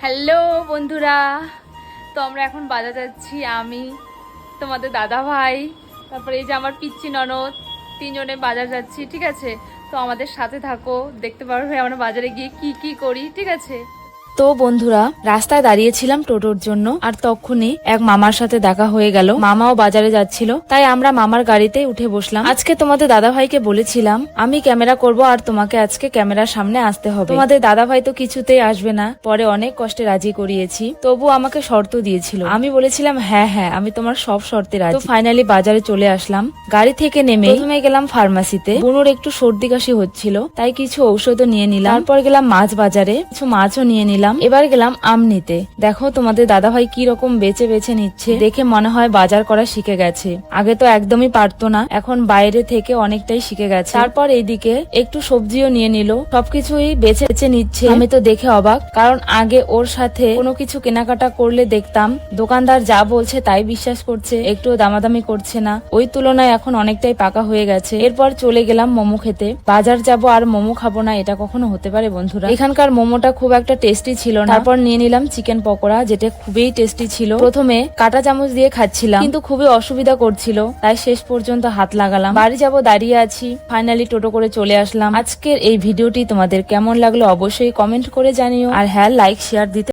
Hello বন্ধুরা, তো আমরা এখন বাজার যাচ্ছি। আমি, তোমাদের দাদা ভাই, তারপরে এই যে আমার পিচ্চি ননদ, তিনজনে বাজার যাচ্ছি। ঠিক আছে, তো আমাদের সাথে থাকো, দেখতে পারবে আমরা বাজারে গিয়ে কি কি করি। ঠিক আছে। তো বন্ধুরা, রাস্তায় দাঁড়িয়েছিলাম টোটোর জন্য, আর তখনই এক মামার সাথে দেখা হয়ে গেল। মামাও বাজারে যাচ্ছিল, তাই আমরা মামার গাড়িতে উঠে বসলাম। আজকে তোমাদের দাদা ভাইকে বলেছিলাম আমি ক্যামেরা করব, আর তোমাকে আজকে ক্যামেরার সামনে আসতে হবে। তোমাদের দাদা ভাই তো কিছুতেই আসবে না, পরে অনেক কষ্টে রাজি করিয়েছি, তবু আমাকে শর্ত দিয়েছিল। আমি বলেছিলাম হ্যাঁ হ্যাঁ, আমি তোমার সব শর্তে রাজি। তো ফাইনালি বাজারে চলে আসলাম। গাড়ি থেকে নেমে প্রথমে গেলাম ফার্মাসিতে। বুনুর একটু সর্দি কাশি হচ্ছিল, তাই কিছু ঔষধও নিয়ে নিলাম। তারপর গেলাম মাছ বাজারে, কিছু মাছও নিয়ে নিলাম। এবার গেলাম আম নিতে। দেখো তোমাদের দাদা ভাই কি রকম বেছে বেছে নিচ্ছে, দেখে মনে হয় বাজার করা শিখে গেছে। আগে তো একদমই পারতো না, এখন বাইরে থেকে অনেকটাই শিখে গেছে। তারপর এইদিকে একটু সবজিও নিয়ে নিল, সবকিছুই বেছে বেছে নিচ্ছে। আমি তো দেখে অবাক, কারণ আগে ওর সাথে কোনো কিছু কেনাকাটা করলে দেখতাম দোকানদার যা বলছে তাই বিশ্বাস করছে, একটু দামাদামি করছে না। ওই তুলনায় এখন অনেকটাই পাকা হয়ে গেছে। এরপর চলে গেলাম মোমো খেতে। বাজার যাব আর মোমো খাবো না, এটা কখনো হতে পারে বন্ধুরা? এখানকার মোমোটা খুব একটা টেস্টি ছিল না। তারপর নিয়ে নিলাম চিকেন পকোড়া, যেটা খুবই টেস্টি ছিল। প্রথমে কাঁটা চামচ দিয়ে খাচ্ছিলাম, কিন্তু খুবই অসুবিধা করছিল, তাই শেষ পর্যন্ত হাত লাগালাম। বাড়ি যাব দাঁড়িয়ে আছি, ফাইনালি টোটো করে চলে আসলাম। আজকের এই ভিডিওটি তোমাদের কেমন লাগলো অবশ্যই কমেন্ট করে জানিও, আর হ্যাঁ, লাইক শেয়ার দিতে